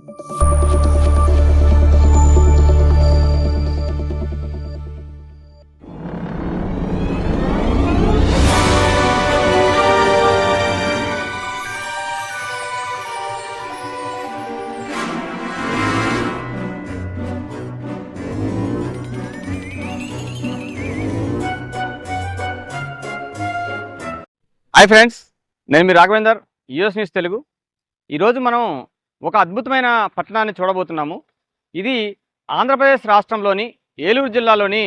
Hi friends, నేను మీ Raghavender, US news Telugu. ఈరోజు మనం ఒక అద్భుతమైన పట్టణాన్ని చూడబోతున్నాము. ఇది ఆంధ్రప్రదేశ్ రాష్ట్రంలోని ఏలూరు జిల్లాలోని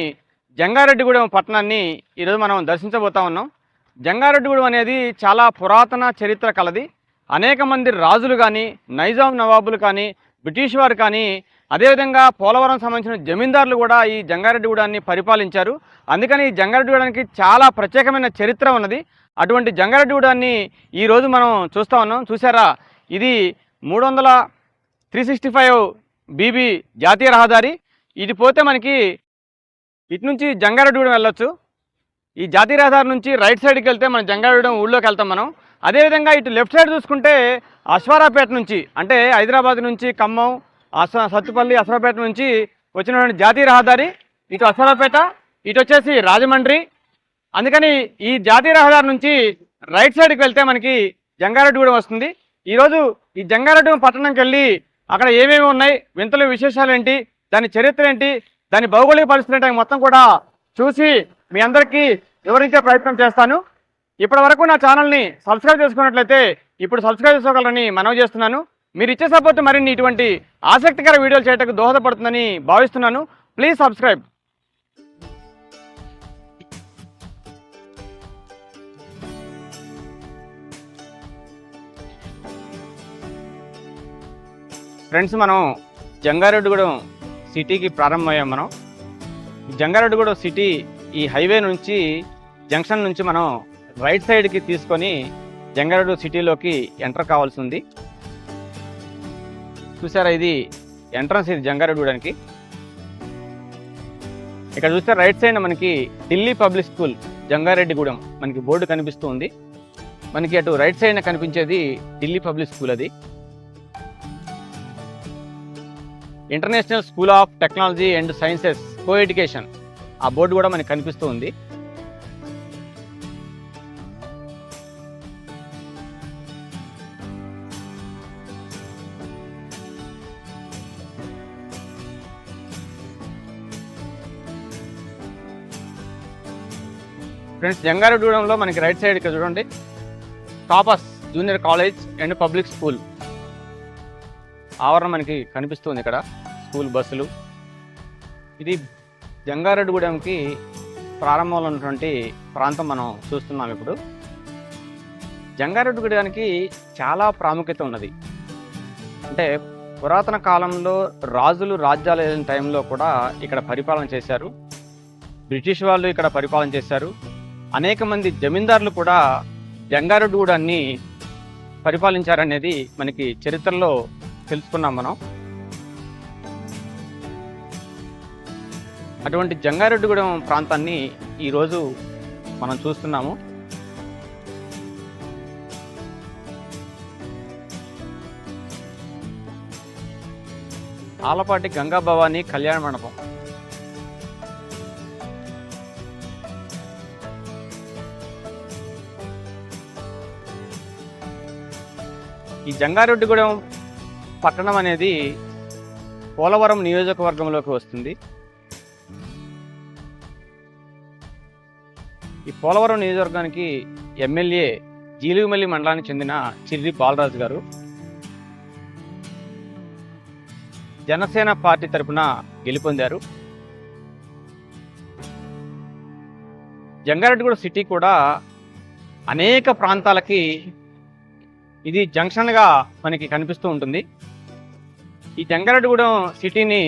జంగారెడ్డిగూడెం పట్టణాన్ని ఈరోజు మనం దర్శించబోతా ఉన్నాం. జంగారెడ్డిగూడెం అనేది చాలా పురాతన చరిత్ర కలది. అనేక మంది రాజులు కానీ, నైజాం నవాబులు కానీ, బ్రిటిష్ వారు కానీ, అదేవిధంగా పోలవరం సంబంధించిన జమీందారులు కూడా ఈ జంగారెడ్డిగూడాన్ని పరిపాలించారు. అందుకని ఈ జంగారెడ్డిగూడానికి చాలా ప్రత్యేకమైన చరిత్ర ఉన్నది. అటువంటి జంగారెడ్డిగూడాన్ని ఈరోజు మనం చూస్తూ ఉన్నాం. చూసారా, ఇది 365 బీబీ జాతీయ రహదారి. ఇది పోతే మనకి ఇటు నుంచి జంగారెడ్డిగూడెం వెళ్ళొచ్చు. ఈ జాతీయ రహదారి నుంచి రైట్ సైడ్కి వెళ్తే మనం జంగారెడ్డిగూడెం ఊళ్ళోకి వెళ్తాం మనం. అదేవిధంగా ఇటు లెఫ్ట్ సైడ్ చూసుకుంటే అశ్వారాపేట నుంచి, అంటే హైదరాబాద్ నుంచి ఖమ్మం, సత్తుపల్లి, అశ్వారాపేట నుంచి వచ్చినటువంటి జాతీయ రహదారి. ఇటు అశ్వారాపేట, ఇటు వచ్చేసి రాజమండ్రి. అందుకని ఈ జాతీయ రహదారి నుంచి రైట్ సైడ్కి వెళ్తే మనకి జంగారెడ్డిగూడెం వస్తుంది. ఈరోజు ఈ జంగారెడ్డిగూడెం పట్టణంకి వెళ్ళి అక్కడ ఏమేమి ఉన్నాయి, వింతలు విశేషాలు ఏంటి, దాని చరిత్ర ఏంటి, దాని భౌగోళిక పరిస్థితి ఏంటి మొత్తం కూడా చూసి మీ అందరికీ వివరించే ప్రయత్నం చేస్తాను. ఇప్పటి వరకు నా ఛానల్ని సబ్స్క్రైబ్ చేసుకున్నట్లయితే ఇప్పుడు సబ్స్క్రైబ్ చేసుకోగలరని మనవి చేస్తున్నాను. మీరు ఇచ్చే సపోర్ట్ మరిన్ని ఇటువంటి ఆసక్తికర వీడియోలు చేయడానికి దోహదపడుతుందని భావిస్తున్నాను. Please subscribe. ఫ్రెండ్స్, మనం జంగారెడ్డిగూడెం సిటీకి ప్రారంభమయ్యాం. మనం జంగారెడ్డిగూడెం సిటీ ఈ హైవే నుంచి, జంక్షన్ నుంచి మనం రైట్ సైడ్కి తీసుకొని జంగారెడ్డిగూడెం సిటీలోకి ఎంటర్ కావాల్సి ఉంది. చూసారా, ఇది ఎంట్రన్స్. ఇది జంగారెడ్డిగూడెంకి. ఇక్కడ చూస్తే రైట్ సైడ్ మనకి ఢిల్లీ పబ్లిక్ స్కూల్ జంగారెడ్డిగూడెం మనకి బోర్డు కనిపిస్తూ ఉంది. మనకి అటు రైట్ సైడ్ కనిపించేది ఢిల్లీ పబ్లిక్ స్కూల్. అది international school of technology and sciences co education, ఆ బోర్డు కూడా మనకి కనిపిస్తూ ఉంది. ఫ్రెండ్స్, జంగారెడ్డిగూడెంలో మనకి రైట్ సైడ్ ఇక్కడ చూడండి, కాపస్ junior college and public school ఆవరణ మనకి కనిపిస్తుంది. ఇక్కడ స్కూల్ బస్సులు. ఇది జంగారెడ్డిగూడెంకి ప్రారంభంలో ఉన్నటువంటి ప్రాంతం మనం చూస్తున్నాం. ఇప్పుడు జంగారెడ్డిగూడెంకి చాలా ప్రాముఖ్యత ఉన్నది. అంటే పురాతన కాలంలో రాజులు రాజ్యాలు వెళ్ళిన టైంలో కూడా ఇక్కడ పరిపాలన చేశారు. బ్రిటిష్ వాళ్ళు ఇక్కడ పరిపాలన చేశారు. అనేక మంది జమీందారులు కూడా జంగారెడ్డిగూడెంని పరిపాలించారనేది మనకి చరిత్రలో తెలుసుకున్నాం మనం. అటువంటి జంగారెడ్డిగూడెం ప్రాంతాన్ని ఈరోజు మనం చూస్తున్నాము. ఆలపాటి గంగా భవాని కళ్యాణ మండపం. ఈ జంగారెడ్డిగూడెం పట్టణం అనేది పోలవరం నియోజకవర్గంలోకి వస్తుంది. ఈ పోలవరం నియోజకవర్గానికి ఎమ్మెల్యే జీలుగుమల్లి మండలానికి చెందిన చిర్రి బాలరాజు గారు. జనసేన పార్టీ తరపున గెలుపొందారు. జంగారెడ్డిగూడెం సిటీ కూడా అనేక ప్రాంతాలకి ఇది జంక్షన్గా మనకి కనిపిస్తూ ఉంటుంది. ఈ జంగారెడ్డిగూడెం సిటీని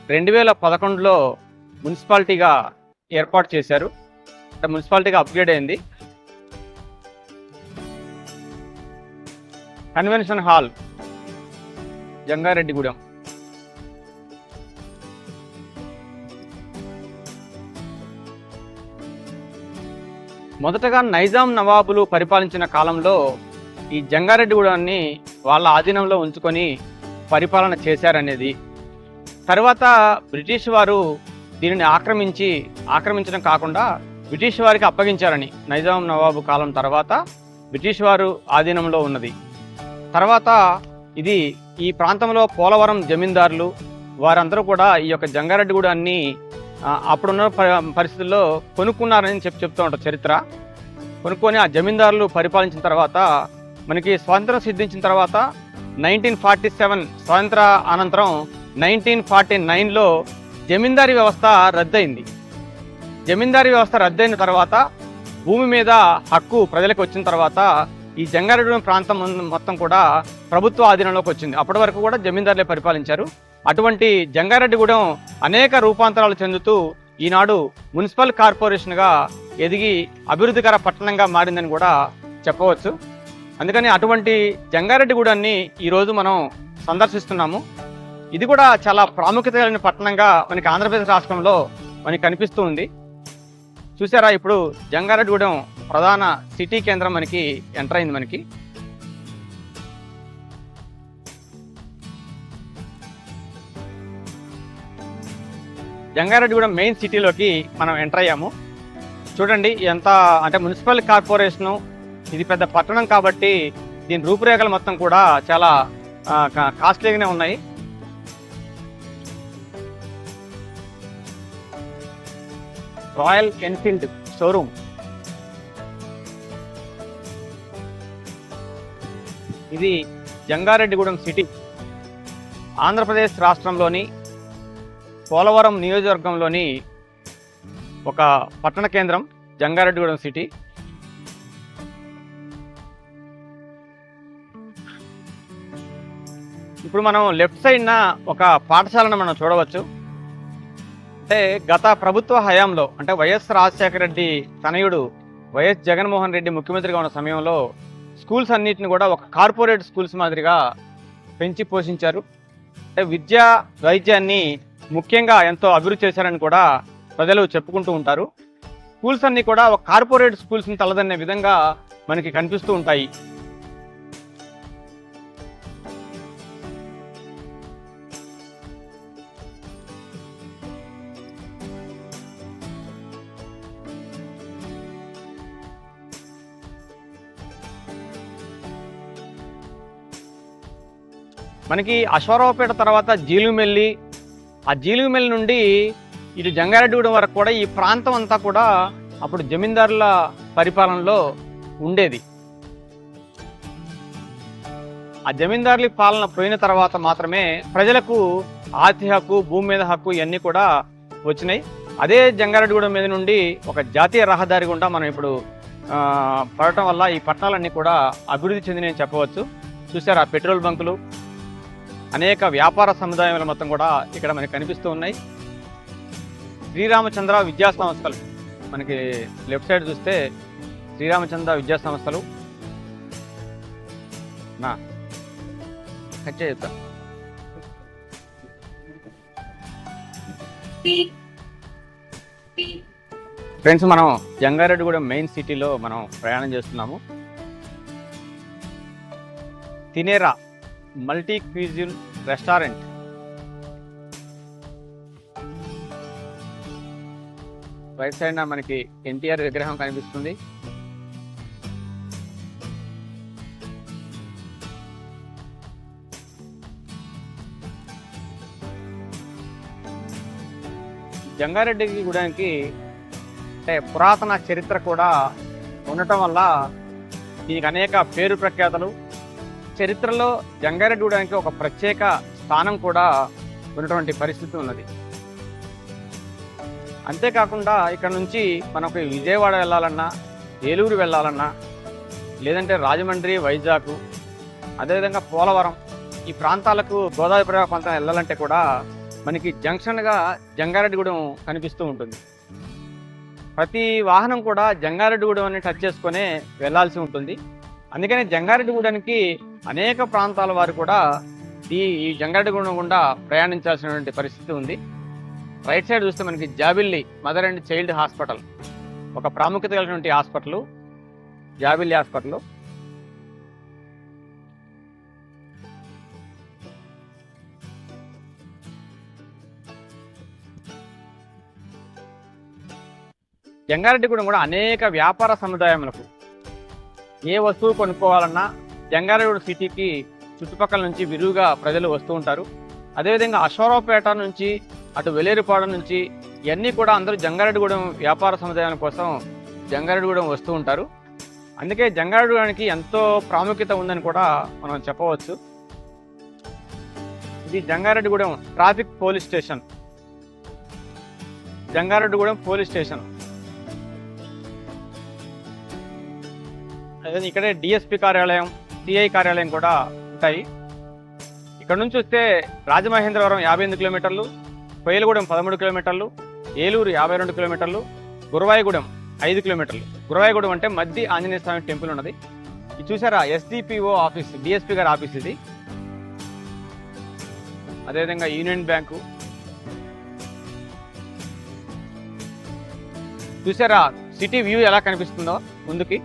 2011లో మున్సిపాలిటీగా ఏర్పాటు చేశారు. అంటే మున్సిపాలిటీగా అప్గ్రేడ్ అయింది. Convention hall Jangareddygudem. మొదటగా నైజాం నవాబులు పరిపాలించిన కాలంలో ఈ జంగారెడ్డిగూడెంని వాళ్ళ ఆధీనంలో ఉంచుకొని పరిపాలన చేశారనేది, తర్వాత బ్రిటిష్ వారు దీనిని ఆక్రమించడం కాకుండా బ్రిటిష్ వారికి అప్పగించారని, నైజాం నవాబు కాలం తర్వాత బ్రిటిష్ వారు ఆధీనంలో ఉన్నది. తర్వాత ఇది ఈ ప్రాంతంలో పోలవరం జమీందారులు వారందరూ కూడా ఈ యొక్క జంగారెడ్డిగూడాన్ని అప్పుడున్న పరిస్థితుల్లో కొనుక్కున్నారని చెప్తూ ఉంటారు చరిత్ర. కొనుక్కొని ఆ జమీందారులు పరిపాలించిన తర్వాత మనకి స్వాతంత్రం సిద్ధించిన తర్వాత 1947 స్వాతంత్ర అనంతరం 1949లో జమీందారీ వ్యవస్థ రద్దయింది. జమీందారీ వ్యవస్థ రద్దయిన తర్వాత భూమి మీద హక్కు ప్రజలకు వచ్చిన తర్వాత ఈ జంగారెడ్డిగూడెం ప్రాంతం మొత్తం కూడా ప్రభుత్వ ఆధీనంలోకి వచ్చింది. అప్పటి వరకు కూడా జమీందారులే పరిపాలించారు. అటువంటి జంగారెడ్డిగూడెం అనేక రూపాంతరాలు చెందుతూ ఈనాడు మున్సిపల్ కార్పొరేషన్గా ఎదిగి అభివృద్ధికర పట్టణంగా మారిందని కూడా చెప్పవచ్చు. అందుకని అటువంటి జంగారెడ్డిగూడెన్ని ఈరోజు మనం సందర్శిస్తున్నాము. ఇది కూడా చాలా ప్రాముఖ్యత కలిగిన పట్టణంగా మనకి ఆంధ్రప్రదేశ్ రాష్ట్రంలో మనకి కనిపిస్తూ ఉంది. చూసారా, ఇప్పుడు జంగారెడ్డిగూడెం ప్రధాన సిటీ కేంద్రం మనకి ఎంటర్ అయింది. మనకి జంగారెడ్డిగూడెం మెయిన్ సిటీలోకి మనం ఎంటర్ అయ్యాము. చూడండి ఎంత అంటే మున్సిపల్ కార్పొరేషను, ఇది పెద్ద పట్టణం కాబట్టి దీని రూపురేఖలు మొత్తం కూడా చాలా కాస్ట్లీగానే ఉన్నాయి. రాయల్ ఎన్ఫీల్డ్ షోరూమ్, ఇది జంగారెడ్డిగూడెం సిటీ ఆంధ్రప్రదేశ్ రాష్ట్రంలోని పోలవరం నియోజకవర్గంలోని ఒక పట్టణ కేంద్రం జంగారెడ్డిగూడెం సిటీ. ఇప్పుడు మనం లెఫ్ట్ సైడ్న ఒక పాఠశాలను మనం చూడవచ్చు. అంటే గత ప్రభుత్వ హయాంలో, అంటే వైఎస్ రాజశేఖర రెడ్డి తనయుడు వైఎస్ జగన్మోహన్ రెడ్డి ముఖ్యమంత్రిగా ఉన్న సమయంలో స్కూల్స్ అన్నిటిని కూడా ఒక కార్పొరేట్ స్కూల్స్ మాదిరిగా పెంచి పోషించారు. అంటే విద్యా వైద్యాన్ని ముఖ్యంగా ఎంతో అభివృద్ధి చేశారని కూడా ప్రజలు చెప్పుకుంటూ ఉంటారు. స్కూల్స్ అన్నీ కూడా ఒక కార్పొరేట్ స్కూల్స్ని తలదన్నే విధంగా మనకి కనిపిస్తూ ఉంటాయి. మనకి అశ్వారావుపేట తర్వాత జీలుమెల్లి, ఆ జీలుమెల్లి నుండి ఇటు జంగారెడ్డిగూడెం వరకు కూడా ఈ ప్రాంతం అంతా కూడా అప్పుడు జమీందారుల పరిపాలనలో ఉండేది. ఆ జమీందారుల పాలన పోయిన తర్వాత మాత్రమే ప్రజలకు ఆస్తి హక్కు, భూమి మీద హక్కు ఇవన్నీ కూడా వచ్చినాయి. అదే జంగారెడ్డిగూడెం మీద నుండి ఒక జాతీయ రహదారి గుండా మనం ఇప్పుడు పడటం వల్ల ఈ పట్టణాలన్నీ కూడా అభివృద్ధి చెందినని చెప్పవచ్చు. చూసారా, పెట్రోల్ బంకులు, అనేక వ్యాపార సముదాయాలు మొత్తం కూడా ఇక్కడ మనకి కనిపిస్తూ ఉన్నాయి. శ్రీరామచంద్ర విద్యా సంస్థలు, మనకి లెఫ్ట్ సైడ్ చూస్తే శ్రీరామచంద్ర విద్యా సంస్థలు. నా కచ్చే చెప్తా. ఫ్రెండ్స్, మనం జంగారెడ్డిగూడెం మెయిన్ సిటీలో మనం ప్రయాణం చేస్తున్నాము. తినేరా multi cuisine restaurant. Right side మనకి ఎన్టీఆర్ విగ్రహం కనిపిస్తుంది. జంగారెడ్డిగూడెంకి అంటే పురాతన చరిత్ర కూడా ఉండటం వల్ల దీనికి అనేక పేరు ప్రఖ్యాతలు, చరిత్రలో జంగారెడ్డిగూడెంకి ఒక ప్రత్యేక స్థానం కూడా ఉన్నటువంటి పరిస్థితి ఉన్నది. అంతేకాకుండా ఇక్కడ నుంచి మనకు విజయవాడ వెళ్ళాలన్నా, ఏలూరు వెళ్ళాలన్నా, లేదంటే రాజమండ్రి, వైజాగ్, అదేవిధంగా పోలవరం ఈ ప్రాంతాలకు గోదావరి ప్రాంతం వెళ్ళాలంటే కూడా మనకి జంక్షన్గా జంగారెడ్డిగూడెం కనిపిస్తూ ఉంటుంది. ప్రతి వాహనం కూడా జంగారెడ్డిగూడెంని టచ్ చేసుకునే వెళ్లాల్సి ఉంటుంది. అందుకని జంగారెడ్డిగూడెంకి అనేక ప్రాంతాల వారు కూడా ఈ జంగారెడ్డిగూడెం గుండా ప్రయాణించాల్సినటువంటి పరిస్థితి ఉంది. రైట్ సైడ్ చూస్తే మనకి జాబిల్లి మదర్ అండ్ చైల్డ్ హాస్పిటల్, ఒక ప్రాముఖ్యత కలిగినటువంటి హాస్పిటల్ జాబిల్లి హాస్పిటల్. జంగారెడ్డిగూడెం కూడా అనేక వ్యాపార సముదాయములకు ఏ వస్తువు కొనుక్కోవాలన్నా జంగారెడ్డిగూడెం సిటీకి చుట్టుపక్కల నుంచి విరివిగా ప్రజలు వస్తూ ఉంటారు. అదేవిధంగా అశ్వారావుపేట నుంచి అటు వెలేరుపాడు నుంచి ఇవన్నీ కూడా అందరూ జంగారెడ్డిగూడెం వ్యాపార సముదాయం కోసం జంగారెడ్డిగూడెం వస్తూ ఉంటారు. అందుకే జంగారెడ్డిగూడెంకి ఎంతో ప్రాముఖ్యత ఉందని కూడా మనం చెప్పవచ్చు. ఇది Jangareddygudem traffic police station. Jangareddygudem police station అదే ఇక్కడే డిఎస్పి కార్యాలయం, సిఐ కార్యాలయం కూడా ఉంటాయి. ఇక్కడ నుంచి వస్తే రాజమహేంద్రవరం 58 కిలోమీటర్లు, కోయిలగూడెం 13 కిలోమీటర్లు, ఏలూరు 52 కిలోమీటర్లు, గురవాయిగూడెం 5 కిలోమీటర్లు. గురవాయిగూడెం అంటే మధ్య ఆంజనేయ స్వామి టెంపుల్ ఉన్నది. ఇది చూసారా ఎస్డిపిఓ ఆఫీస్, డిఎస్పి గారి ఆఫీస్ ఇది. అదేవిధంగా యూనియన్ బ్యాంకు చూసారా, సిటీ వ్యూ ఎలా కనిపిస్తుందో ముందుకి.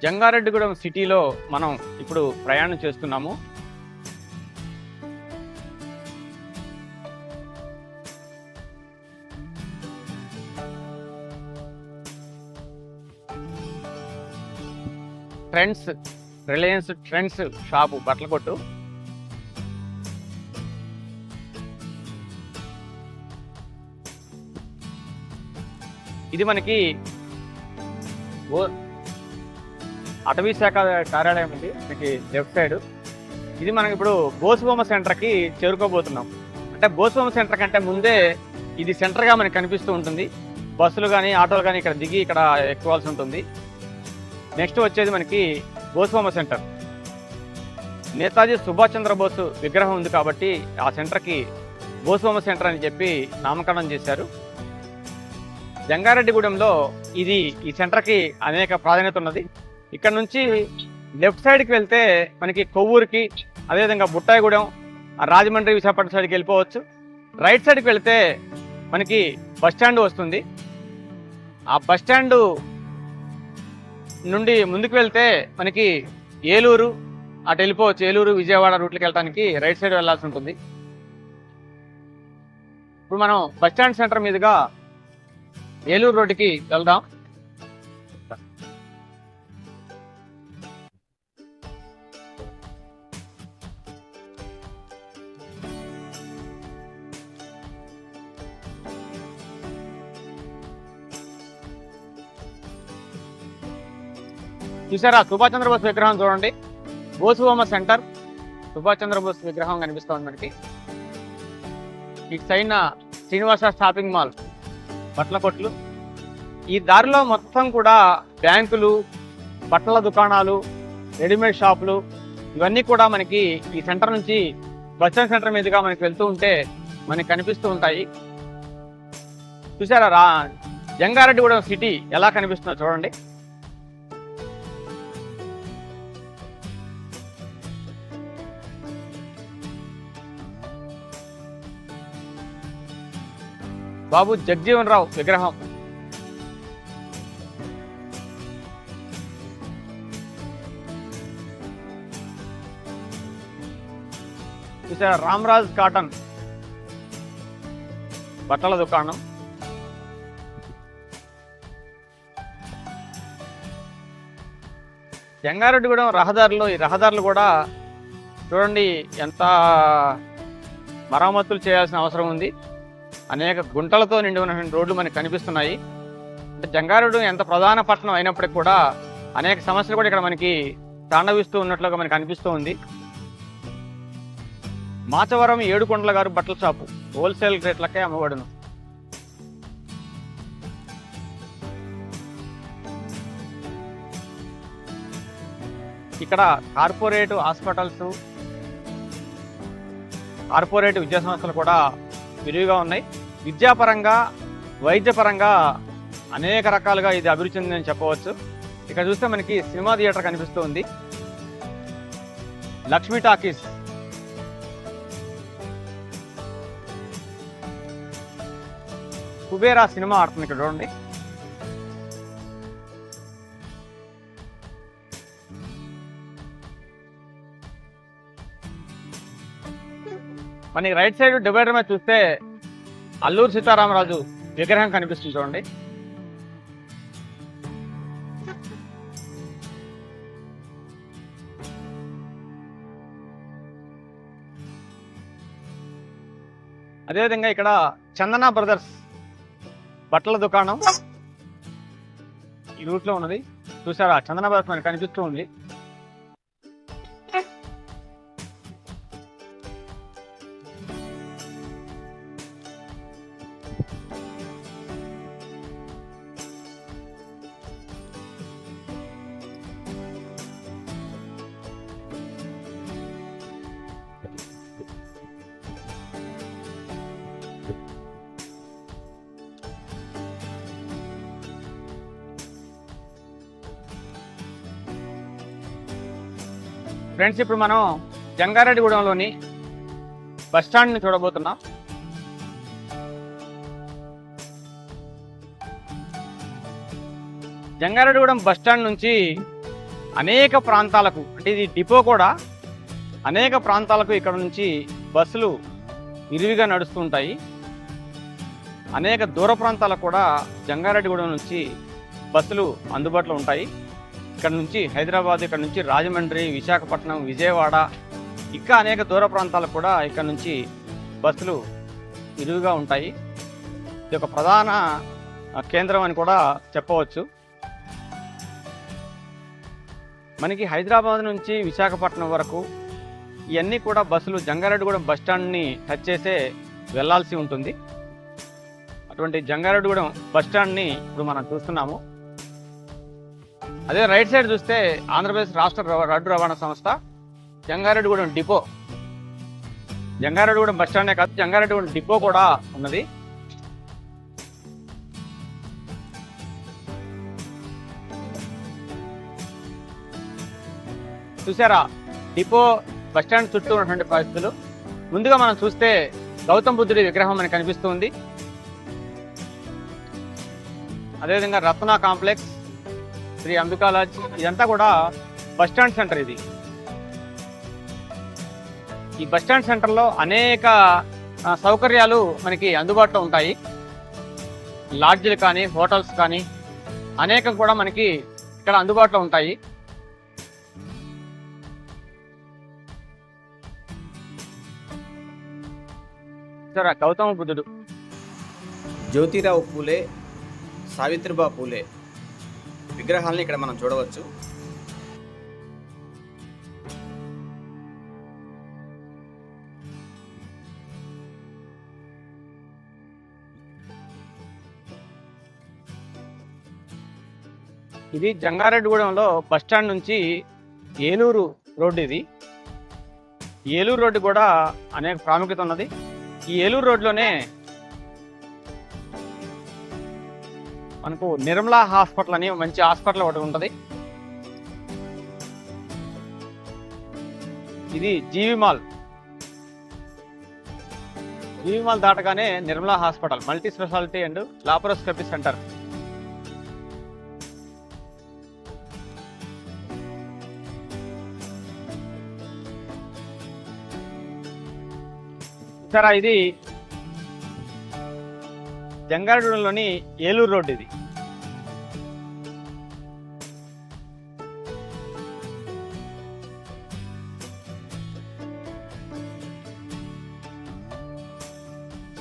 జంగారెడ్డిగూడెం సిటీలో మనం ఇప్పుడు ప్రయాణం చేస్తున్నాము. ట్రెండ్స్, రిలయన్స్ ట్రెండ్స్ షాపు, బట్టల కొట్టు. ఇది మనకి అటవీ శాఖ కార్యాలయం ఉంది మనకి లెఫ్ట్ సైడ్. ఇది మనకి ఇప్పుడు బోసుబొమ్మ సెంటర్కి చేరుకోబోతున్నాం. అంటే బోసుబొమ్మ సెంటర్ కంటే ముందే ఇది సెంటర్గా మనకి కనిపిస్తూ ఉంటుంది. బస్సులు కానీ ఆటోలు కానీ ఇక్కడ దిగి ఇక్కడ ఎక్కువాల్సి ఉంటుంది. నెక్స్ట్ వచ్చేది మనకి బోసుబొమ్మ సెంటర్. నేతాజీ సుభాష్ చంద్రబోస్ విగ్రహం ఉంది కాబట్టి ఆ సెంటర్కి బోసుబొమ్మ సెంటర్ అని చెప్పి నామకరణం చేశారు. జంగారెడ్డిగూడెంలో ఈ సెంటర్కి అనేక ప్రాధాన్యత ఉన్నది. ఇక్కడ నుంచి లెఫ్ట్ సైడ్కి వెళ్తే మనకి కొవ్వూరుకి, అదేవిధంగా బుట్టాయిగూడెం, రాజమండ్రి, విశాఖపట్నం సైడ్కి వెళ్ళిపోవచ్చు. రైట్ సైడ్కి వెళ్తే మనకి బస్టాండ్ వస్తుంది. ఆ బస్టాండు నుండి ముందుకు వెళ్తే మనకి ఏలూరు అటు వెళ్ళిపోవచ్చు. ఏలూరు, విజయవాడ రూట్లకి వెళ్ళడానికి రైట్ సైడ్ వెళ్ళాల్సి ఉంటుంది. ఇప్పుడు మనం బస్టాండ్ సెంటర్ మీదుగా ఏలూరు రోడ్డుకి వెళ్దాం. చూసారా సుభాష్ చంద్రబోస్ విగ్రహం చూడండి. బోసుబొమ్మ సెంటర్, సుభాష్ చంద్రబోస్ విగ్రహం కనిపిస్తుంది మనకి. ఇటు సైడ్ శ్రీనివాస షాపింగ్ మాల్, బట్టల కొట్లు. ఈ దారిలో మొత్తం కూడా బ్యాంకులు, బట్టల దుకాణాలు, రెడీమేడ్ షాపులు ఇవన్నీ కూడా మనకి ఈ సెంటర్ నుంచి బస్టాండ్ సెంటర్ మీదుగా మనకి వెళ్తూ ఉంటే మనకి కనిపిస్తూ ఉంటాయి. చూసారా జంగారెడ్డిగూడెం సిటీ ఎలా కనిపిస్తుందో చూడండి. బాబు జగజీవన్ రావు విగ్రహం. చూసారా రామరాజ్ కాటన్ బట్టల దుకాణం. జంగారెడ్డిగూడెం రహదారులు, ఈ రహదారులు కూడా చూడండి ఎంత మరమ్మతులు చేయాల్సిన అవసరం ఉంది. అనేక గుంటలతో నిండి ఉన్నటువంటి రోడ్లు మనకు కనిపిస్తున్నాయి. అంటే జంగారెడ్డిగూడెం ఎంత ప్రధాన పట్టణం అయినప్పటికీ కూడా అనేక సమస్యలు కూడా ఇక్కడ మనకి తాండవిస్తూ ఉన్నట్లుగా మనకు అనిపిస్తూ ఉంది. మాచవరం ఏడుకొండల గారు బట్టల షాపు హోల్సేల్ రేట్లకే అమ్మబడును. ఇక్కడ కార్పొరేట్ హాస్పిటల్స్, కార్పొరేట్ విద్యా సంస్థలు కూడా విరివిగా ఉన్నాయి. విద్యాపరంగా, వైద్యపరంగా అనేక రకాలుగా ఇది అభివృద్ధి చెందిందని చెప్పవచ్చు. ఇక్కడ చూస్తే మనకి సినిమా థియేటర్ కనిపిస్తూ ఉంది. లక్ష్మీ టాకీస్, కుబేరా సినిమా ఆడుతుంది ఇక్కడ చూడండి. మనకి రైట్ సైడ్ డివైడర్ మీద చూస్తే అల్లూరు సీతారామరాజు విగ్రహం కనిపిస్తుంది చూడండి. అదేవిధంగా ఇక్కడ చందన బ్రదర్స్ బట్టల దుకాణం ఈ రూట్లో ఉన్నది. చూసారా, చందన బ్రదర్స్ మనకి కనిపిస్తూ ఉంది. ఫ్రెండ్స్, ఇప్పుడు మనం జంగారెడ్డిగూడెంలోని బస్టాండ్ని చూడబోతున్నాం. జంగారెడ్డిగూడెం బస్టాండ్ నుంచి అనేక ప్రాంతాలకు, అంటే ఇది డిపో కూడా, అనేక ప్రాంతాలకు ఇక్కడ నుంచి బస్సులు విరివిగా నడుస్తూ ఉంటాయి. అనేక దూర ప్రాంతాలకు కూడా జంగారెడ్డిగూడెం నుంచి బస్సులు అందుబాటులో ఉంటాయి. ఇక్కడ నుంచి హైదరాబాద్, ఇక్కడ నుంచి రాజమండ్రి, విశాఖపట్నం, విజయవాడ, ఇంకా అనేక దూర ప్రాంతాలకు కూడా ఇక్కడ నుంచి బస్సులు విరివిగా ఉంటాయి. ఇది ఒక ప్రధాన కేంద్రం అని కూడా చెప్పవచ్చు. మనకి హైదరాబాద్ నుంచి విశాఖపట్నం వరకు ఇవన్నీ కూడా బస్సులు జంగారెడ్డిగూడెం బస్టాండ్ని టచ్ చేసే వెళ్లాల్సి ఉంటుంది. అటువంటి జంగారెడ్డిగూడెం బస్టాండ్ని ఇప్పుడు మనం చూస్తున్నాము. అదే రైట్ సైడ్ చూస్తే ఆంధ్రప్రదేశ్ రాష్ట్ర రోడ్డు రవాణా సంస్థ జంగారెడ్డిగూడెం డిపో. జంగారెడ్డిగూడెం బస్టాండే కాదు, జంగారెడ్డిగూడెం డిపో కూడా ఉన్నది. చూసారా, డిపో బస్టాండ్ చుట్టూ ఉన్నటువంటి పరిస్థితులు. ముందుగా మనం చూస్తే గౌతమ బుద్ధుడి విగ్రహం మనకు కనిపిస్తుంది. అదేవిధంగా రత్న కాంప్లెక్స్, శ్రీ అంబికా లాడ్జ్, ఇదంతా కూడా బస్టాండ్ సెంటర్. ఇది ఈ బస్టాండ్ సెంటర్లో అనేక సౌకర్యాలు మనకి అందుబాటులో ఉంటాయి. లాడ్జ్లు కానీ, హోటల్స్ కానీ అనేకం కూడా మనకి ఇక్కడ అందుబాటులో ఉంటాయి. సరే, గౌతమ బుద్ధుడు, జ్యోతిరావు పూలే, సావిత్రిబా పూలే విగ్రహాలని ఇక్కడ మనం చూడవచ్చు. ఇది జంగారెడ్డిగూడెంలో బస్టాండ్ నుంచి ఏలూరు రోడ్డు. ఇది ఏలూరు రోడ్డు కూడా అనేక ప్రాముఖ్యత ఉన్నది. ఈ ఏలూరు రోడ్లోనే మనకు నిర్మలా హాస్పిటల్ అని మంచి హాస్పిటల్ ఒకటి ఉంటుంది. ఇది జీవి మాల్ దాటగానే Nirmala hospital, multi speciality and laparoscopy centre. సరే, ఇది జంగారెడ్డిగూడెంలోని ఏలూరు రోడ్డు. ఇది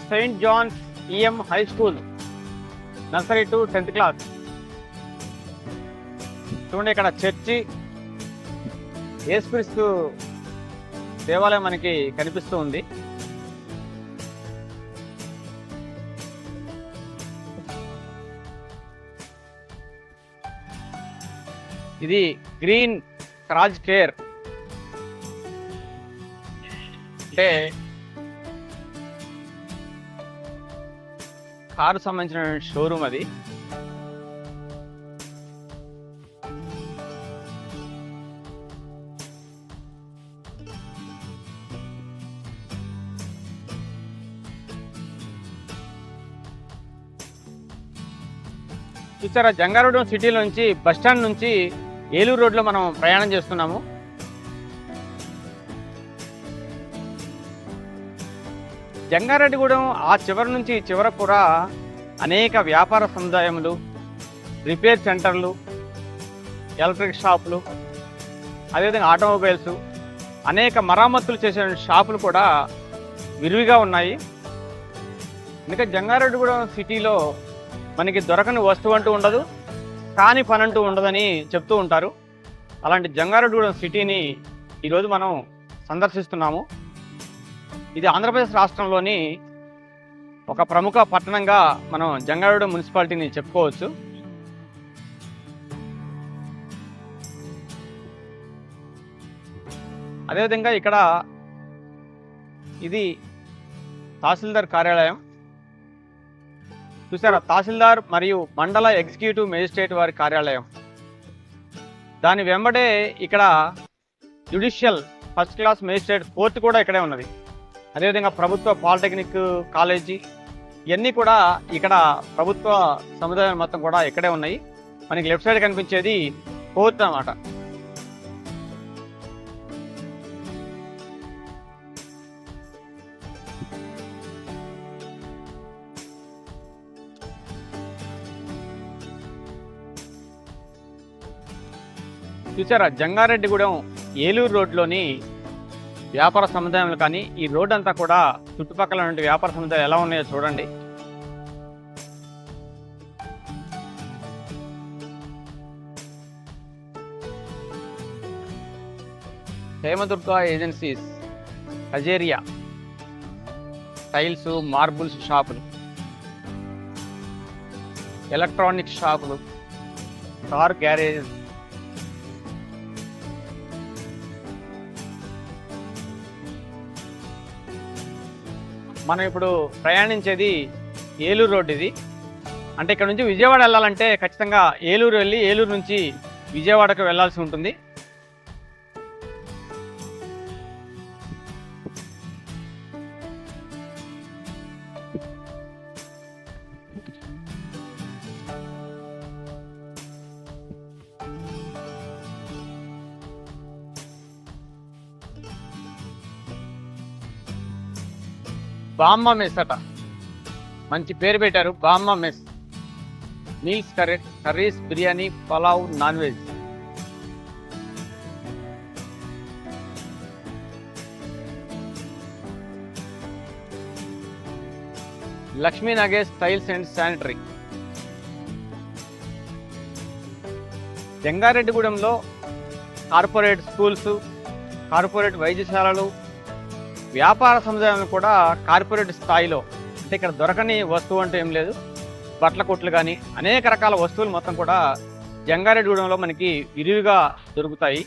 saint John's EM high school, nursery to 10th class. చూడండి, ఇక్కడ చర్చి, యేసుక్రీస్తు దేవాలయం మనకి కనిపిస్తూ ఉంది. ఇది గ్రీన్ రాజ్ కేర్, అంటే కారు సంబంధించిన షోరూమ్. అది చూసారా, జంగారెడ్డిగూడెం సిటీలో నుంచి బస్టాండ్ నుంచి ఏలూరు రోడ్లో మనం ప్రయాణం చేస్తున్నాము. జంగారెడ్డిగూడెం ఆ చివరి నుంచి ఈ చివరకు కూడా అనేక వ్యాపార సముదాయములు, రిపేర్ సెంటర్లు, ఎలక్ట్రిక్ షాపులు, అదేవిధంగా ఆటోమొబైల్స్, అనేక మరమ్మతులు చేసే షాపులు కూడా విరివిగా ఉన్నాయి. ఇంకా జంగారెడ్డిగూడెం సిటీలో మనకి దొరకని వస్తువు అంటూ ఉండదు, కాని పని అంటూ ఉండదని చెప్తూ ఉంటారు. అలాంటి జంగారెడ్డిగూడెం సిటీని ఈరోజు మనం సందర్శిస్తున్నాము. ఇది ఆంధ్రప్రదేశ్ రాష్ట్రంలోని ఒక ప్రముఖ పట్టణంగా మనం జంగారెడ్డిగూడెం మున్సిపాలిటీని చెప్పుకోవచ్చు. అదేవిధంగా ఇక్కడ ఇది తహసీల్దార్ కార్యాలయం. చూసారా, తహసీల్దార్ మరియు మండల ఎగ్జిక్యూటివ్ మేజిస్ట్రేట్ వారి కార్యాలయం. దాని వెంబడే ఇక్కడ judicial first class magistrate court కూడా ఇక్కడే ఉన్నది. అదేవిధంగా ప్రభుత్వ పాలిటెక్నిక్ కాలేజీ, ఇవన్నీ కూడా ఇక్కడ ప్రభుత్వ సముదాయం మొత్తం కూడా ఇక్కడే ఉన్నాయి. మనకి లెఫ్ట్ సైడ్ కనిపించేది కోర్టు అన్నమాట. చూసారా, జంగారెడ్డిగూడెం ఏలూరు రోడ్లోని వ్యాపార సముదాయాలు కానీ ఈ రోడ్ అంతా కూడా చుట్టుపక్కల నుండి వ్యాపార సముదాయాలు ఎలా ఉన్నాయో చూడండి. Hemadurga agencies, Kajaria tiles, marbles షాపులు, ఎలక్ట్రానిక్ షాపులు, కార్ గ్యారేజ్, మనం ఇప్పుడు ప్రయాణించేది ఏలూరు రోడ్. ఇది అంటే ఇక్కడ నుంచి విజయవాడ వెళ్ళాలంటే ఖచ్చితంగా ఏలూరు వెళ్ళి ఏలూరు నుంచి విజయవాడకు వెళ్ళాల్సి ఉంటుంది. బామ్మ మెస్ అట, మంచి పేరు పెట్టారు, Bamma mess. Meals, curries, biryani, pulao, non veg. Lakshmi Nagesh tiles and sanitary. జంగారెడ్డిగూడెంలో కార్పొరేట్ స్కూల్స్, కార్పొరేట్ వైద్యశాలలు, వ్యాపార సముదాయాలను కూడా కార్పొరేట్ స్థాయిలో, అంటే ఇక్కడ దొరకని వస్తువు అంటే ఏం లేదు. బట్టల కొట్లు కానీ అనేక రకాల వస్తువులు మొత్తం కూడా జంగారెడ్డిగూడెంలో మనకి విరివిగా దొరుకుతాయి.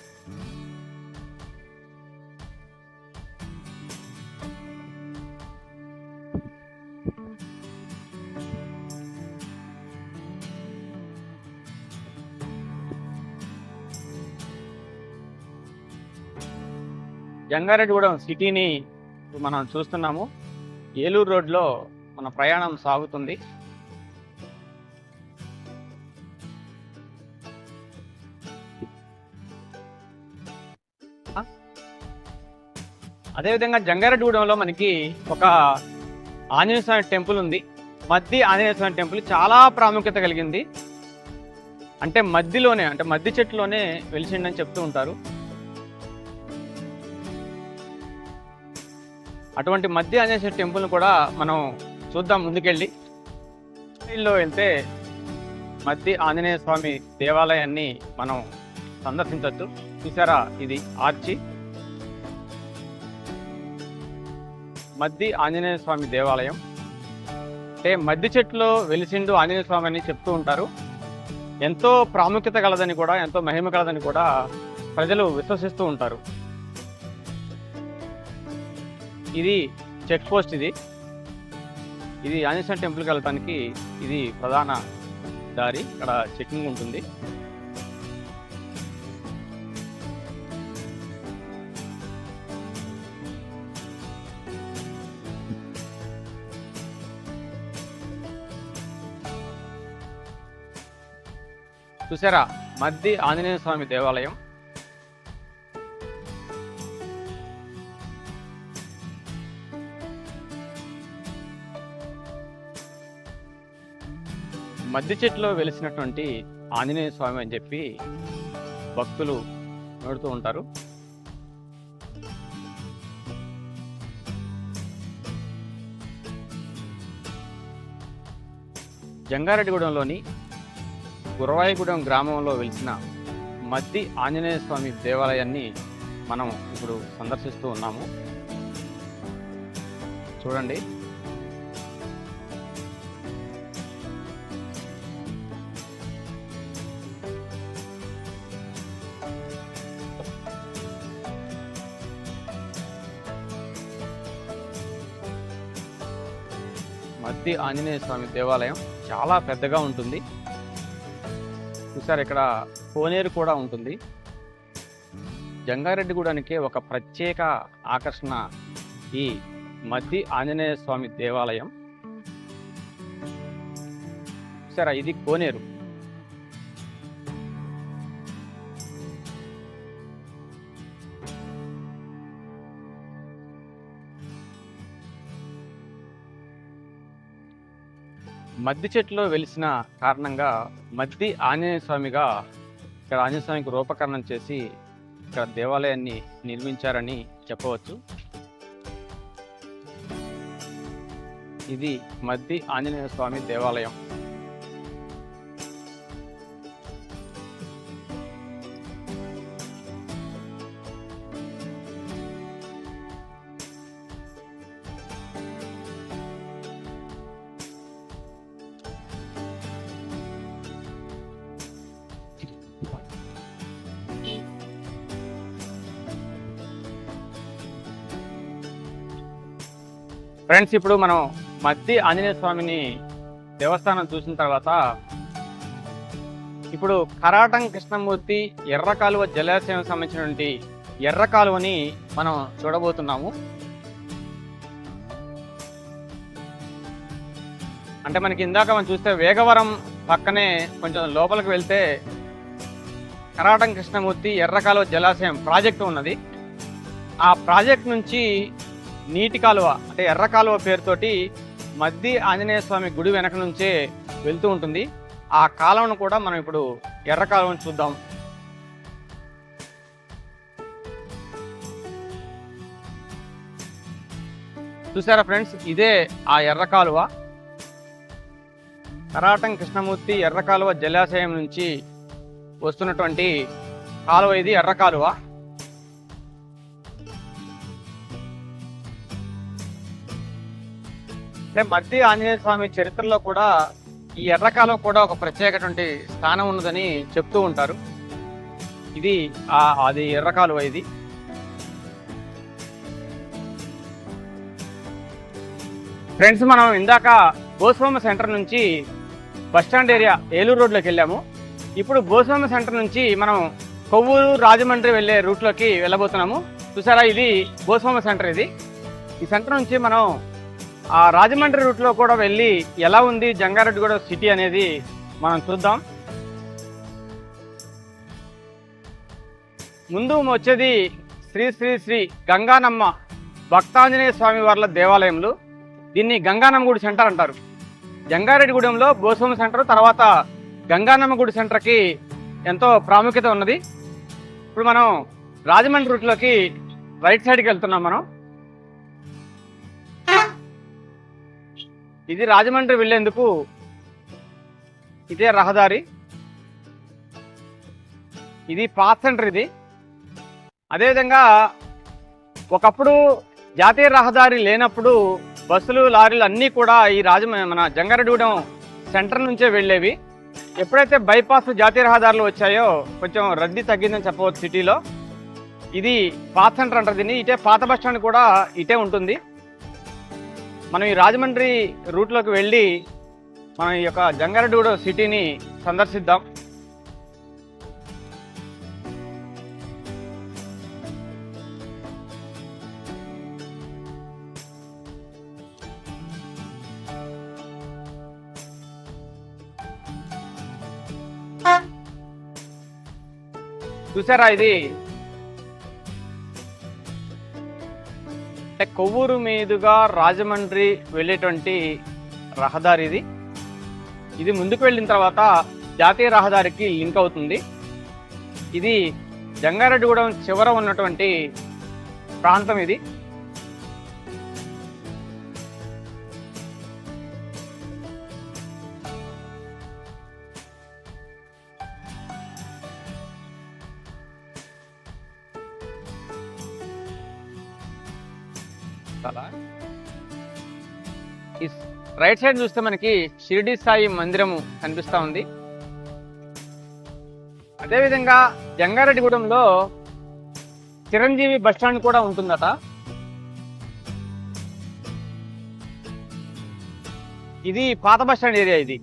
జంగారెడ్డిగూడెం సిటీని మనం చూస్తున్నాము. ఏలూరు రోడ్లో మన ప్రయాణం సాగుతుంది. అదేవిధంగా జంగారెడ్డిగూడెంలో మనకి ఒక ఆంజనేయ స్వామి టెంపుల్ ఉంది. మద్ది ఆంజనేయ స్వామి టెంపుల్ చాలా ప్రాముఖ్యత కలిగింది. అంటే మద్దిలోనే, అంటే మద్ది చెట్టులోనే వెలిసిండని చెప్తూ ఉంటారు. అటువంటి మధ్య ఆంజనేయ స్వామి టెంపుల్ని కూడా మనం చూద్దాం ముందుకెళ్ళి. లో వెళ్తే మధ్య ఆంజనేయ స్వామి దేవాలయాన్ని మనం సందర్శించవచ్చు. చూసారా, ఇది ఆర్చి. మధ్య ఆంజనేయ స్వామి దేవాలయం అంటే మద్ది చెట్టులో వెలిసిండు ఆంజనేయ స్వామి అని చెప్తూ ఉంటారు. ఎంతో ప్రాముఖ్యత కలదని కూడా, ఎంతో మహిమ కలదని కూడా ప్రజలు విశ్వసిస్తూ ఉంటారు. ఇది చెక్ పోస్ట్. ఇది ఆంజనేయ స్వామి టెంపుల్కి వెళ్ళటానికి ఇది ప్రధాన దారి. ఇక్కడ చెకింగ్ ఉంటుంది. చూసారా, మద్ది ఆంజనేయ స్వామి దేవాలయం. మద్ది చెట్టులో వెలిసినటువంటి ఆంజనేయ స్వామి అని చెప్పి భక్తులు నడుతూ ఉంటారు. జంగారెడ్డిగూడెంలోని గురవాయిగూడెం గ్రామంలో వెలిసిన మద్ది ఆంజనేయ స్వామి దేవాలయాన్ని మనం ఇప్పుడు సందర్శిస్తూ ఉన్నాము. చూడండి, మద్ది ఆంజనేయ స్వామి దేవాలయం చాలా పెద్దగా ఉంటుంది. చూసారు, ఇక్కడ కోనేరు కూడా ఉంటుంది. జంగారెడ్డిగూడానికి ఒక ప్రత్యేక ఆకర్షణ ఈ మద్ది ఆంజనేయ స్వామి దేవాలయం. చూసారా, ఇది కోనేరు. మద్ది చెట్టులో వెలిసిన కారణంగా మద్ది ఆంజనేయ స్వామిగా ఇక్కడ ఆంజనేయ స్వామికి రూపకరణం చేసి ఇక్కడ దేవాలయాన్ని నిర్మించారని చెప్పవచ్చు. ఇది మద్ది ఆంజనేయ స్వామి దేవాలయం. ఫ్రెండ్స్, ఇప్పుడు మనం మద్ది ఆంజనేయ స్వామిని దేవస్థానం చూసిన తర్వాత ఇప్పుడు కరాటం కృష్ణమూర్తి ఎర్ర కాలువ జలాశయం సంబంధించినటువంటి ఎర్ర కాలువని మనం చూడబోతున్నాము. అంటే మనకి ఇందాక మనం చూస్తే వేగవరం పక్కనే కొంచెం లోపలికి వెళ్తే కరాటం కృష్ణమూర్తి ఎర్ర కాలువ జలాశయం ప్రాజెక్టు ఉన్నది. ఆ ప్రాజెక్ట్ నుంచి నీటి కాలువ అంటే ఎర్ర కాలువ పేరుతోటి మద్ది ఆంజనేయ స్వామి గుడి వెనక నుంచే వెళ్తూ ఉంటుంది. ఆ కాలువను కూడా మనం ఇప్పుడు ఎర్ర కాలువను చూద్దాం. చూసారా ఫ్రెండ్స్, ఇదే ఆ ఎర్ర కాలువ. కరాటం కృష్ణమూర్తి ఎర్ర కాలువ జలాశయం నుంచి వస్తున్నటువంటి కాలువ ఇది ఎర్ర కాలువ. అంటే మద్ది ఆంజనేయ స్వామి చరిత్రలో కూడా ఈ ఎర్రకాలువ కూడా ఒక ప్రత్యేకటువంటి స్థానం ఉన్నదని చెప్తూ ఉంటారు. ఇది అది ఎర్రకాలువ. ఇది ఫ్రెండ్స్, మనం ఇందాక గోస్వామి సెంటర్ నుంచి బస్టాండ్ ఏరియా ఏలూరు రోడ్లోకి వెళ్ళాము. ఇప్పుడు గోస్వామి సెంటర్ నుంచి మనం కొవ్వూరు రాజమండ్రి వెళ్ళే రూట్లోకి వెళ్ళబోతున్నాము. చూసారా, ఇది గోస్వామి సెంటర్. ఇది ఈ సెంటర్ నుంచి మనం ఆ రాజమండ్రి రూట్లో కూడా వెళ్ళి ఎలా ఉంది జంగారెడ్డిగూడ సిటీ అనేది మనం చూద్దాం. ముందు వచ్చేది శ్రీ శ్రీ శ్రీ గంగానమ్మ భక్తాంజనేయ స్వామి వార్ల దేవాలయంలో. దీన్ని గంగానమ్మ గుడి సెంటర్ అంటారు. జంగారెడ్డిగూడెంలో గోస్వామి సెంటర్, తర్వాత గంగానమ్మ గుడి సెంటర్కి ఎంతో ప్రాముఖ్యత ఉన్నది. ఇప్పుడు మనం రాజమండ్రి రూట్లోకి రైట్ సైడ్కి వెళ్తున్నాం. మనం ఇది రాజమండ్రి వెళ్ళేందుకు ఇదే రహదారి. ఇది పాత సెంటర్. ఇది అదేవిధంగా ఒకప్పుడు జాతీయ రహదారి లేనప్పుడు బస్సులు లారీలు అన్నీ కూడా ఈ మన జంగారెడ్డిగూడెం సెంటర్ నుంచే వెళ్ళేవి. ఎప్పుడైతే బైపాస్ జాతీయ రహదారులు వచ్చాయో కొంచెం రద్దీ తగ్గిందని చెప్పవచ్చు సిటీలో. ఇది పాత సెంటర్ అంటారు దీన్ని. ఇటే పాత బస్ స్టాండ్ కూడా ఇటే ఉంటుంది. మనం ఈ రాజమండ్రి రూట్లోకి వెళ్ళి మనం ఈ యొక్క జంగారెడ్డిగూడ సిటీని సందర్శిద్దాం. చూసారా, ఇది అంటే కొవ్వూరు మీదుగా రాజమండ్రి వెళ్ళేటువంటి రహదారి. ఇది ఇది ముందుకు వెళ్ళిన తర్వాత జాతీయ రహదారికి లింక్ అవుతుంది. ఇది జంగారెడ్డిగూడెం చివర ఉన్నటువంటి ప్రాంతం ఇది. ఈ రైట్ సైడ్ చూస్తే మనకి షిరిడి సాయి మందిరము కనిపిస్తూ ఉంది. అదేవిధంగా జంగారెడ్డిగూడెంలో చిరంజీవి బస్ స్టాండ్ కూడా ఉంటుందట. ఇది పాత బస్ స్టాండ్ ఏరియా. ఇది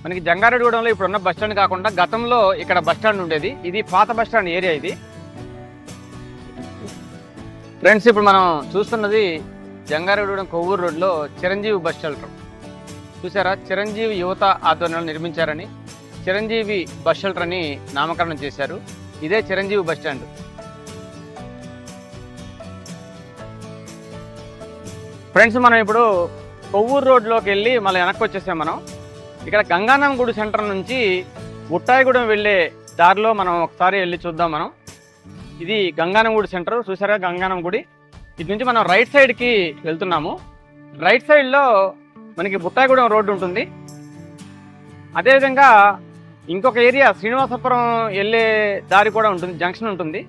మనకి జంగారెడ్డిగూడెంలో ఇప్పుడున్న బస్ స్టాండ్ కాకుండా గతంలో ఇక్కడ బస్ స్టాండ్ ఉండేది. ఇది పాత బస్ స్టాండ్ ఏరియా ఇది. ఫ్రెండ్స్, ఇప్పుడు మనం చూస్తున్నది జంగారెడ్డిగూడెం కొవ్వూరు రోడ్లో చిరంజీవి బస్ షెల్టర్. చూసారా, చిరంజీవి యువత ఆధ్వర్యంలో నిర్మించారని చిరంజీవి బస్ షెల్టర్ అని నామకరణం చేశారు. ఇదే చిరంజీవి బస్ స్టాండ్. ఫ్రెండ్స్, మనం ఇప్పుడు కొవ్వూరు రోడ్లోకి వెళ్ళి మళ్ళీ వెనక్కి వచ్చేసాం. మనం ఇక్కడ గంగానం గుడి సెంటర్ నుంచి బుట్టాయిగూడెం వెళ్ళే దారిలో మనం ఒకసారి వెళ్ళి చూద్దాం. మనం ఇది గంగానం గుడి సెంటర్. చూసారా, గంగానం గుడి. ఇటు నుంచి మనం రైట్ సైడ్కి వెళ్తున్నాము. రైట్ సైడ్లో మనకి బుట్టాయిగూడెం రోడ్డు ఉంటుంది. అదేవిధంగా ఇంకొక ఏరియా శ్రీనివాసపురం వెళ్ళే దారి కూడా ఉంటుంది, జంక్షన్ ఉంటుంది.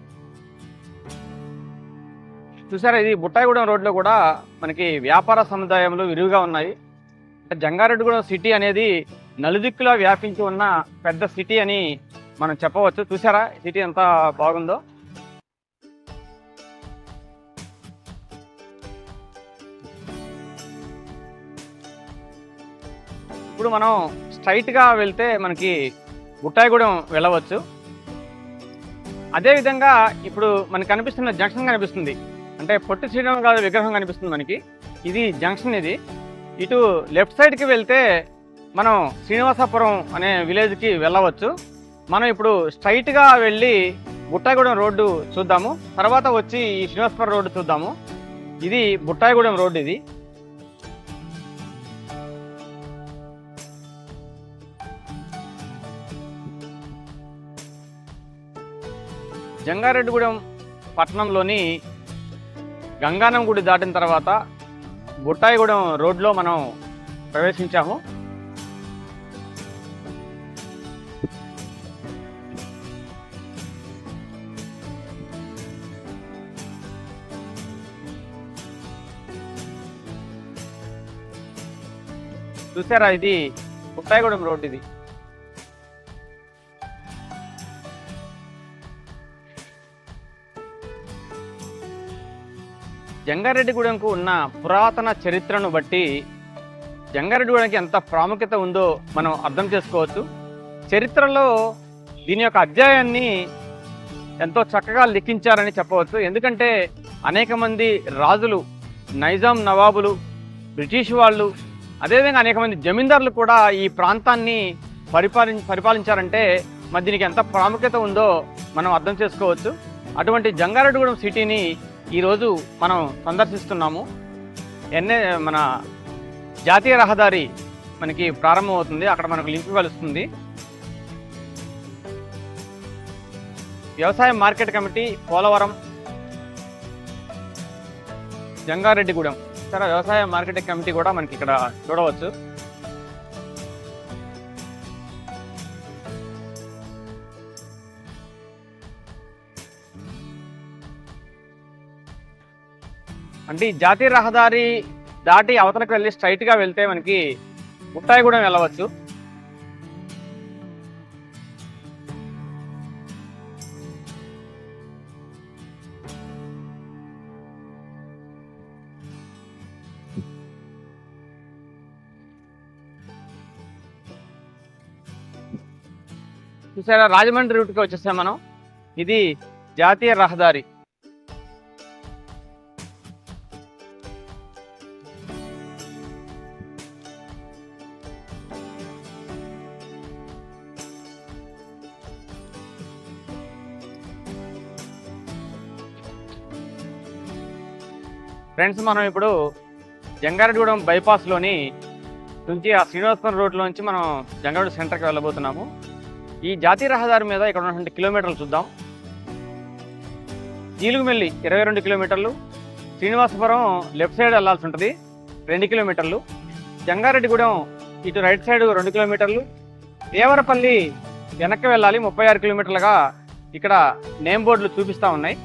చూసారా, ఇది బుట్టాయిగూడెం రోడ్లో కూడా మనకి వ్యాపార సముదాయములు విరివిగా ఉన్నాయి. జంగారెడ్డిగూడెం సిటీ అనేది నలుదిక్కులా వ్యాపించి ఉన్న పెద్ద సిటీ అని మనం చెప్పవచ్చు. చూసారా సిటీ ఎంత బాగుందో. ఇప్పుడు మనం స్ట్రైట్గా వెళ్తే మనకి బుట్టాయిగూడెం వెళ్ళవచ్చు. అదేవిధంగా ఇప్పుడు మనకు కనిపిస్తున్న జంక్షన్ కనిపిస్తుంది, అంటే పొట్టి శ్రీరాములు గారి విగ్రహం కనిపిస్తుంది మనకి. ఇది జంక్షన్. ఇది ఇటు లెఫ్ట్ సైడ్కి వెళ్తే మనం శ్రీనివాసపురం అనే విలేజ్కి వెళ్ళవచ్చు. మనం ఇప్పుడు స్ట్రైట్గా వెళ్ళి బుట్టాయిగూడెం రోడ్డు చూద్దాము, తర్వాత వచ్చి ఈ శ్రీనివాసపురం రోడ్డు చూద్దాము. ఇది బుట్టాయిగూడెం రోడ్డు. ఇది జంగారెడ్డిగూడెం పట్టణంలోని గంగానం గుడి దాటిన తర్వాత బుట్టాయిగూడెం రోడ్లో మనం ప్రవేశించాము. చూసారా, ఇది బుట్టాయిగూడెం రోడ్. ఇది జంగారెడ్డిగూడెంకు ఉన్న పురాతన చరిత్రను బట్టి జంగారెడ్డిగూడెంకి ఎంత ప్రాముఖ్యత ఉందో మనం అర్థం చేసుకోవచ్చు. చరిత్రలో దీని యొక్క అధ్యాయాన్ని ఎంతో చక్కగా లిఖించారని చెప్పవచ్చు. ఎందుకంటే అనేక మంది రాజులు, నైజాం నవాబులు, బ్రిటిష్ వాళ్ళు, అదేవిధంగా అనేక మంది జమీందారులు కూడా ఈ ప్రాంతాన్ని పరిపాలించారంటే మరి దీనికి ఎంత ప్రాముఖ్యత ఉందో మనం అర్థం చేసుకోవచ్చు. అటువంటి జంగారెడ్డిగూడెం సిటీని ఈరోజు మనం సందర్శిస్తున్నాము. మన జాతీయ రహదారి మనకి ప్రారంభమవుతుంది, అక్కడ మనకు లింక్ కలుస్తుంది. వ్యవసాయ మార్కెట్ కమిటీ పోలవరం జంగారెడ్డిగూడెం. సరే, వ్యవసాయ మార్కెట్ కమిటీ కూడా మనకి ఇక్కడ చూడవచ్చు. అంటే ఈ జాతీయ రహదారి దాటి అవతలకు వెళ్ళి స్ట్రైట్గా వెళ్తే మనకి బుట్టాయిగూడెం వెళ్ళవచ్చు. చూసారా, రాజమండ్రి రూట్కి వచ్చేసాం మనం. ఇది జాతీయ రహదారి. ఫ్రెండ్స్, మనం ఇప్పుడు జంగారెడ్డిగూడెం బైపాస్లోని నుంచి ఆ శ్రీనివాసపురం రోడ్లో నుంచి మనం జంగారెడ్డి సెంటర్కి వెళ్ళబోతున్నాము. ఈ జాతీయ రహదారి మీద ఇక్కడ ఉన్నటువంటి కిలోమీటర్లు చూద్దాం. జీలుగుమెల్లి 22 కిలోమీటర్లు, శ్రీనివాసపురం లెఫ్ట్ సైడ్ వెళ్ళాల్సి ఉంటుంది 2 కిలోమీటర్లు, జంగారెడ్డిగూడెం ఇటు రైట్ సైడ్ 2 కిలోమీటర్లు, దేవరపల్లి వెనక్కి వెళ్ళాలి 36 కిలోమీటర్లుగా ఇక్కడ నేమ్ బోర్డులు చూపిస్తూ ఉన్నాయి.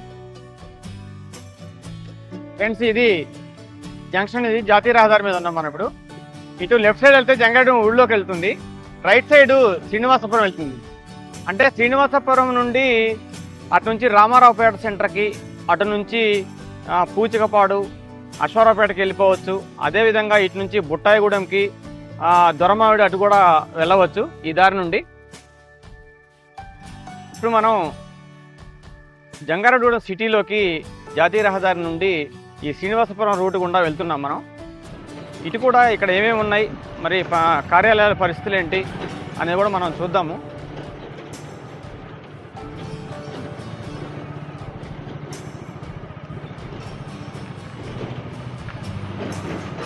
ఫ్రెండ్స్, ఇది జంక్షన్, ఇది జాతీయ రహదారి మీద ఉన్నాం మనం ఇప్పుడు. ఇటు లెఫ్ట్ సైడ్ వెళ్తే జంగారెడ్డి ఊళ్ళోకి వెళ్తుంది, రైట్ సైడ్ శ్రీనివాసపురం వెళ్తుంది. అంటే శ్రీనివాసపురం నుండి అటు నుంచి రామారావుపేట సెంటర్కి, అటు నుంచి పూచికపాడు, అశ్వారావుపేటకి వెళ్ళిపోవచ్చు. అదేవిధంగా ఇటు నుంచి బుట్టాయిగూడెంకి, దొరమావిడి అటు కూడా వెళ్ళవచ్చు ఈ దారి నుండి. ఇప్పుడు మనం జంగారెడ్డిగూడెం సిటీలోకి జాతీయ రహదారి నుండి ఈ శ్రీనివాసపురం రూట్ గుండా వెళ్తున్నాం మనం. ఇటు కూడా ఇక్కడ ఏమేమి ఉన్నాయి, మరి కార్యాలయాల పరిస్థితులు ఏంటి అనేది కూడా మనం చూద్దాము.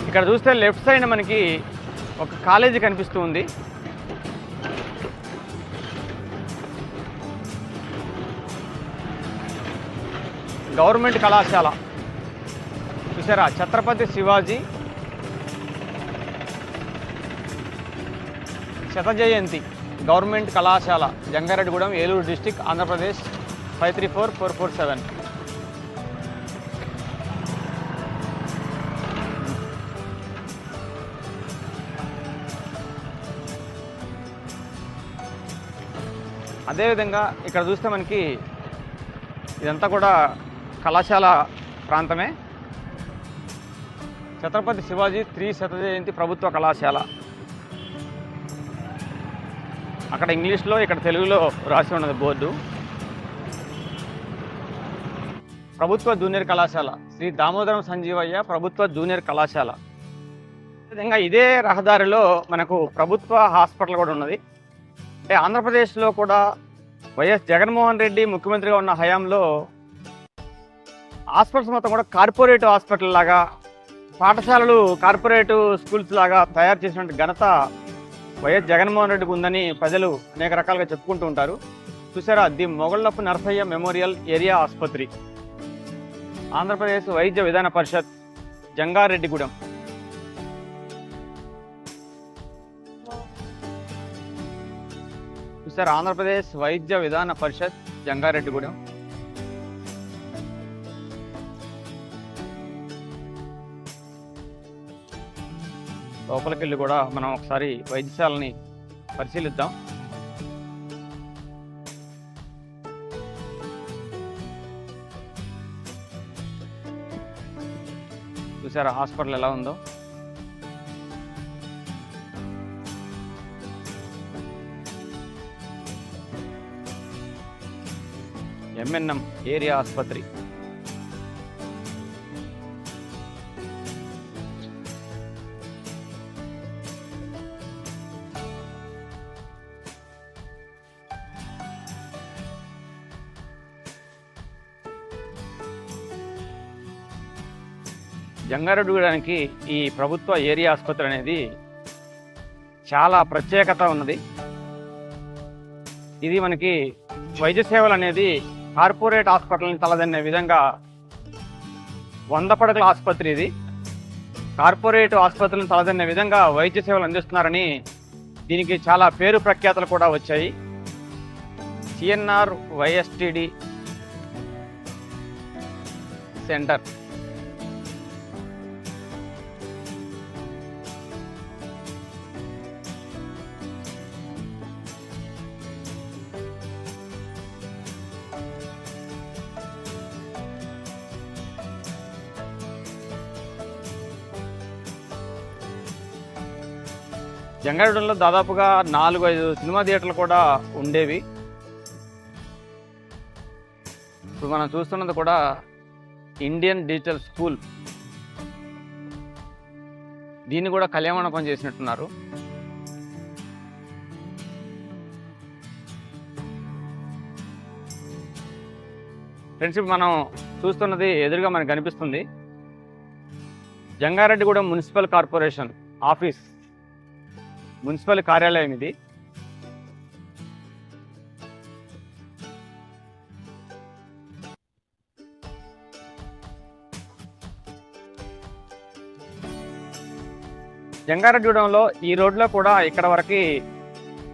ఇక్కడ చూస్తే లెఫ్ట్ సైడ్ మనకి ఒక కాలేజీ కనిపిస్తూ ఉంది. గవర్నమెంట్ కళాశాల చూసారా, ఛత్రపతి శివాజీ శత జయంతి గవర్నమెంట్ కళాశాల, జంగారెడ్డిగూడెం, ఏలూరు డిస్టిక్, ఆంధ్రప్రదేశ్ 534447. అదేవిధంగా ఇక్కడ చూస్తే మనకి ఇదంతా కూడా కళాశాల ప్రాంతమే. ఛత్రపతి శివాజీ 3 శత జయంతి ప్రభుత్వ కళాశాల, అక్కడ ఇంగ్లీష్లో, ఇక్కడ తెలుగులో రాసి ఉన్నది బోర్డు. ప్రభుత్వ జూనియర్ కళాశాల, శ్రీ దామోదరం సంజీవయ్య ప్రభుత్వ జూనియర్ కళాశాల. విధంగా ఇదే రహదారిలో మనకు ప్రభుత్వ హాస్పిటల్ కూడా ఉన్నది. అంటే ఆంధ్రప్రదేశ్లో కూడా వైఎస్ జగన్మోహన్ రెడ్డి ముఖ్యమంత్రిగా ఉన్న హయాంలో హాస్పిటల్స్ మొత్తం కూడా కార్పొరేట్ హాస్పిటల్ లాగా, పాఠశాలలు కార్పొరేట్ స్కూల్స్ లాగా తయారు చేసినటువంటి ఘనత వైఎస్ జగన్మోహన్ రెడ్డికి ఉందని ప్రజలు అనేక రకాలుగా చెప్పుకుంటూ ఉంటారు. చూసారా, ది మొగళ్ళపు నరసయ్య మెమోరియల్ ఏరియా ఆసుపత్రి, ఆంధ్రప్రదేశ్ వైద్య విధాన పరిషత్, జంగారెడ్డిగూడెం. చూసారా, ఆంధ్రప్రదేశ్ వైద్య విధాన పరిషత్, జంగారెడ్డిగూడెం. లోపలికి వెళ్ళి కూడా మనం ఒకసారి వైద్యశాలని పరిశీలిద్దాం. చూసారా హాస్పిటల్ ఎలా ఉందో. ఎంఎన్ఎం ఏరియా ఆసుపత్రి. జంగారెడ్డిగూడెంకి ఈ ప్రభుత్వ ఏరియా ఆసుపత్రి అనేది చాలా ప్రత్యేకత ఉన్నది. ఇది మనకి వైద్య సేవలు అనేది కార్పొరేట్ హాస్పిటల్ని తలదన్నే విధంగా 100 పడకల ఆసుపత్రి. ఇది కార్పొరేట్ ఆసుపత్రులను తలదన్నే విధంగా వైద్య సేవలు అందిస్తున్నారని దీనికి చాలా పేరు ప్రఖ్యాతలు కూడా వచ్చాయి. CNR వైఎస్టిడి centre. జంగారెడ్డిగూడెంలో దాదాపుగా 4-5 సినిమా థియేటర్లు కూడా ఉండేవి. ఇప్పుడు మనం చూస్తున్నది కూడా ఇండియన్ డిజిటల్ స్కూల్. దీన్ని కూడా కళ్యాణమండపం చేసినట్టున్నారు. ఫ్రెండ్షిప్ మనం చూస్తున్నది ఎదురుగా మనకు కనిపిస్తుంది Jangareddygudem municipal corporation office. Municipal కార్యాలయం ఇది. జంగారెడ్డిగూడెంలో ఈ రోడ్లో కూడా ఇక్కడ వరకు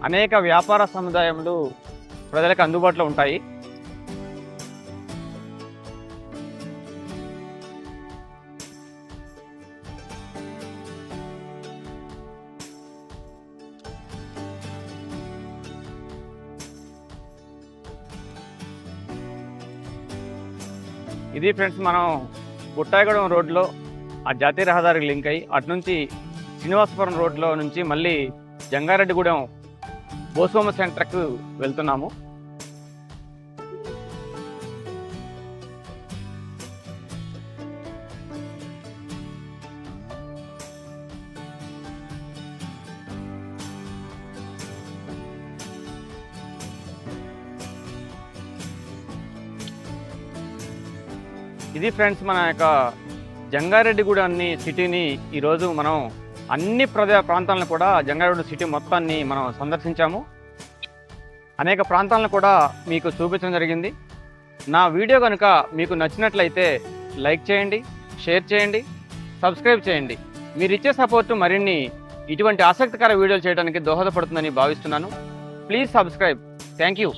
అనేక వ్యాపార సముదాయములు ప్రజలకు అందుబాటులో ఉంటాయి. ఇది ఫ్రెండ్స్, మనం బుట్టాయిగూడెం రోడ్లో ఆ జాతీయ రహదారికి లింక్ అయ్యి అటు నుంచి శ్రీనివాసపురం రోడ్లో నుంచి మళ్ళీ జంగారెడ్డిగూడెం బోస్బొమ్మ సెంటర్కు వెళ్తున్నాము. ఇది ఫ్రెండ్స్, మన యొక్క జంగారెడ్డిగూడెం సిటీని ఈరోజు మనం అన్ని ప్రాంతాలను కూడా జంగారెడ్డి సిటీ మొత్తాన్ని మనం సందర్శించాము. అనేక ప్రాంతాలను కూడా మీకు చూపించడం జరిగింది. నా వీడియో కనుక మీకు నచ్చినట్లయితే లైక్ చేయండి, షేర్ చేయండి, సబ్స్క్రైబ్ చేయండి. మీరు ఇచ్చే సపోర్టు మరిన్ని ఇటువంటి ఆసక్తికర వీడియోలు చేయడానికి దోహదపడుతుందని భావిస్తున్నాను. Please subscribe. Thank you.